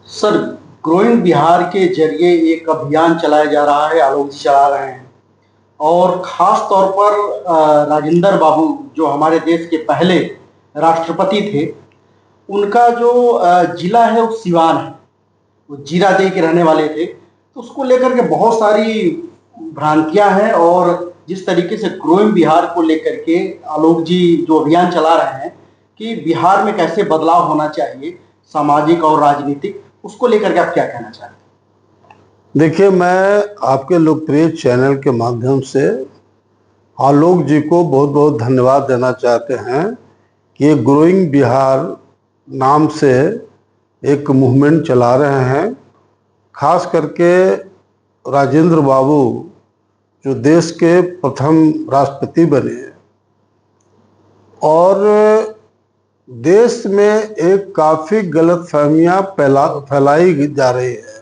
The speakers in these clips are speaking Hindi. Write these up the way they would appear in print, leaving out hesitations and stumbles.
सर, ग्रोइंग बिहार के जरिए एक अभियान चलाया जा रहा है, आलोक जी चला रहे हैं। और खास तौर पर राजेंद्र बाबू, जो हमारे देश के पहले राष्ट्रपति थे, उनका जो जिला है वो सिवान है। वो जीरादेई के रहने वाले थे, तो उसको लेकर के बहुत सारी भ्रांतियां हैं। और जिस तरीके से ग्रोइंग बिहार को लेकर के आलोक जी जो अभियान चला रहे हैं कि बिहार में कैसे बदलाव होना चाहिए, सामाजिक और राजनीतिक, उसको लेकर के आप क्या कहना चाहते हैं? देखिए, मैं आपके लोकप्रिय चैनल के माध्यम से आलोक जी को बहुत बहुत धन्यवाद देना चाहते हैं कि ये ग्रोइंग बिहार नाम से एक मूवमेंट चला रहे हैं। खास करके राजेंद्र बाबू जो देश के प्रथम राष्ट्रपति बने और देश में एक काफ़ी गलतफहमियां फैलाई जा रही है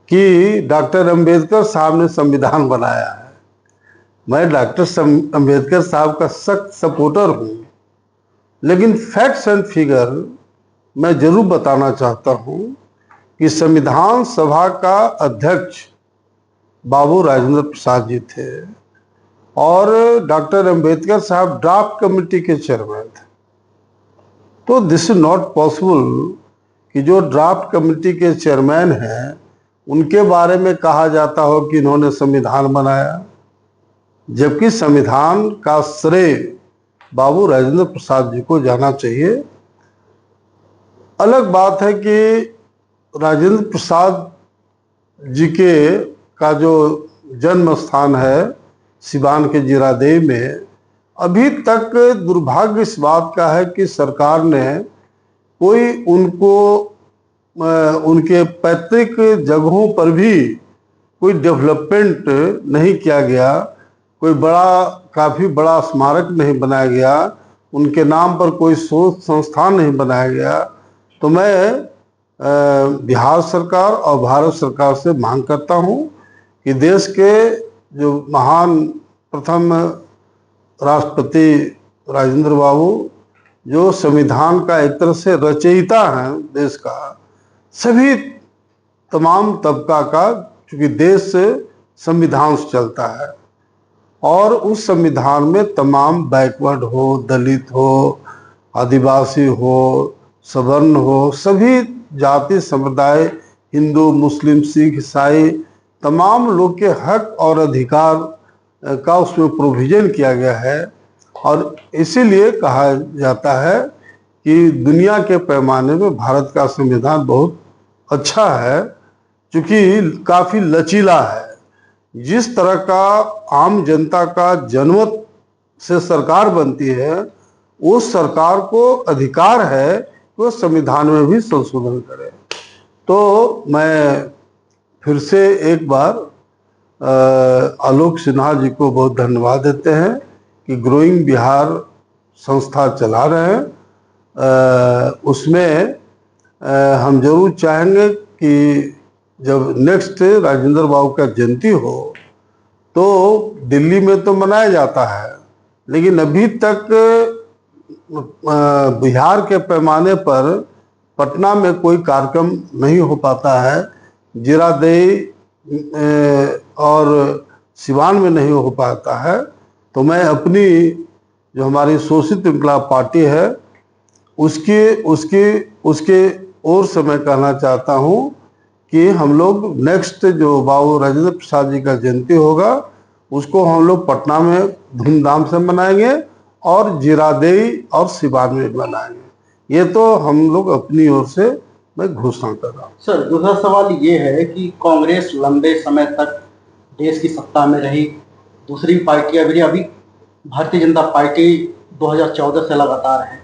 कि डॉक्टर अंबेडकर साहब ने संविधान बनाया है। मैं डॉक्टर अंबेडकर साहब का सख्त सपोर्टर हूँ, लेकिन फैक्ट्स एंड फिगर मैं जरूर बताना चाहता हूँ कि संविधान सभा का अध्यक्ष बाबू राजेंद्र प्रसाद जी थे और डॉक्टर अंबेडकर साहब ड्राफ्ट कमेटी के चेयरमैन थे। तो दिस इज नॉट पॉसिबल कि जो ड्राफ्ट कमेटी के चेयरमैन हैं उनके बारे में कहा जाता हो कि इन्होंने संविधान बनाया, जबकि संविधान का श्रेय बाबू राजेंद्र प्रसाद जी को जाना चाहिए। अलग बात है कि राजेंद्र प्रसाद जी के का जो जन्म स्थान है सिवान के जीरादेई में, अभी तक दुर्भाग्य इस बात का है कि सरकार ने कोई उनको उनके पैतृक जगहों पर भी कोई डेवलपमेंट नहीं किया गया, कोई काफ़ी बड़ा स्मारक नहीं बनाया गया, उनके नाम पर कोई शोध संस्थान नहीं बनाया गया। तो मैं बिहार सरकार और भारत सरकार से मांग करता हूं कि देश के जो महान प्रथम राष्ट्रपति राजेंद्र बाबू, जो संविधान का एक तरह से रचयिता हैं देश का, सभी तमाम तबका का, चूंकि देश संविधान से चलता है और उस संविधान में तमाम बैकवर्ड हो, दलित हो, आदिवासी हो, सवर्ण हो, सभी जाति समुदाय, हिंदू मुस्लिम सिख ईसाई, तमाम लोग के हक और अधिकार का उसमें प्रोविजन किया गया है। और इसीलिए कहा जाता है कि दुनिया के पैमाने में भारत का संविधान बहुत अच्छा है, क्योंकि काफ़ी लचीला है। जिस तरह का आम जनता का जनमत से सरकार बनती है, उस सरकार को अधिकार है कि वो संविधान में भी संशोधन करे। तो मैं फिर से एक बार आलोक सिन्हा जी को बहुत धन्यवाद देते हैं कि ग्रोइंग बिहार संस्था चला रहे हैं। उसमें हम जरूर चाहेंगे कि जब नेक्स्ट राजेंद्र बाबू का जयंती हो तो दिल्ली में तो मनाया जाता है, लेकिन अभी तक बिहार के पैमाने पर पटना में कोई कार्यक्रम नहीं हो पाता है, जीरादेई और सिवान में नहीं हो पाता है। तो मैं अपनी जो हमारी शोषित इंकलाब पार्टी है उसके ओर से मैं कहना चाहता हूँ कि हम लोग नेक्स्ट जो बाबू राजेंद्र प्रसाद जी का जयंती होगा उसको हम लोग पटना में धूमधाम से मनाएंगे और जीरादेई और सिवान में मनाएंगे। ये तो हम लोग अपनी ओर से मैं घोषणा कर रहा हूँ। सर, दूसरा सवाल ये है कि कांग्रेस लंबे समय तक देश की सत्ता में रही, दूसरी पार्टियां भी, अभी भारतीय जनता पार्टी 2014 से लगातार है।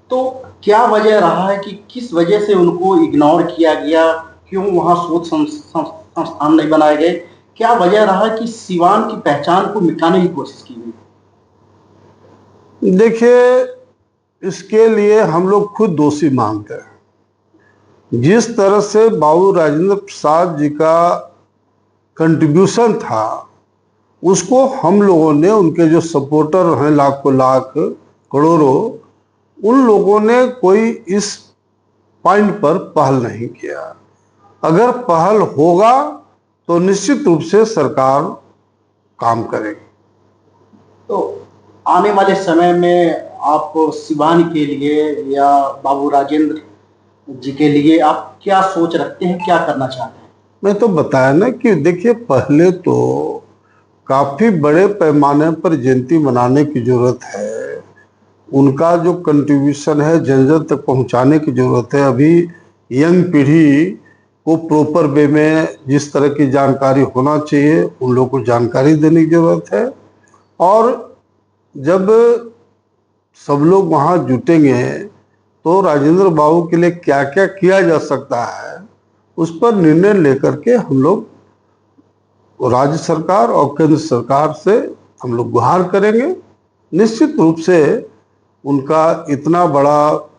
तो क्या वजह रहा है कि किस वजह से उनको इग्नोर किया गया? क्यों वहां शोध संस्थान नहीं बनाए गए? क्या वजह रहा कि सिवान की पहचान को मिटाने की कोशिश की गई? देखिए, इसके लिए हम लोग खुद दोषी मानते हैं। जिस तरह से बाबू राजेंद्र प्रसाद जी का कंट्रीब्यूशन था, उसको हम लोगों ने, उनके जो सपोर्टर हैं लाखों लाख करोड़ों, उन लोगों ने कोई इस पॉइंट पर पहल नहीं किया। अगर पहल होगा तो निश्चित रूप से सरकार काम करेगी। तो आने वाले समय में आप सिवान के लिए या बाबू राजेंद्र जी के लिए आप क्या सोच रखते हैं, क्या करना चाहते हैं? मैं तो बताया ना कि देखिए, पहले तो काफी बड़े पैमाने पर जयंती मनाने की जरूरत है। उनका जो कंट्रीब्यूशन है जन जन तक पहुंचाने की जरूरत है। अभी यंग पीढ़ी को प्रॉपर वे में जिस तरह की जानकारी होना चाहिए उन लोगों को जानकारी देने की जरूरत है। और जब सब लोग वहाँ जुटेंगे तो राजेंद्र बाबू के लिए क्या क्या किया जा सकता है उस पर निर्णय लेकर के हम लोग राज्य सरकार और केंद्र सरकार से हम लोग गुहार करेंगे। निश्चित रूप से उनका इतना बड़ा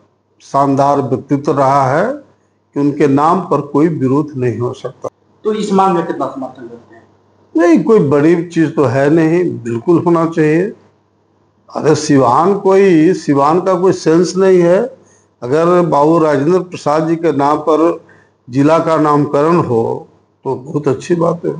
शानदार व्यक्तित्व रहा है कि उनके नाम पर कोई विरोध नहीं हो सकता। तो इस मांग में कितना समर्थन करते हैं? नहीं, कोई बड़ी चीज तो है नहीं, बिल्कुल होना चाहिए। अरे सिवान का कोई सेंस नहीं है। अगर बाबू राजेंद्र प्रसाद जी के नाम पर जिला का नामकरण हो तो बहुत अच्छी बात है।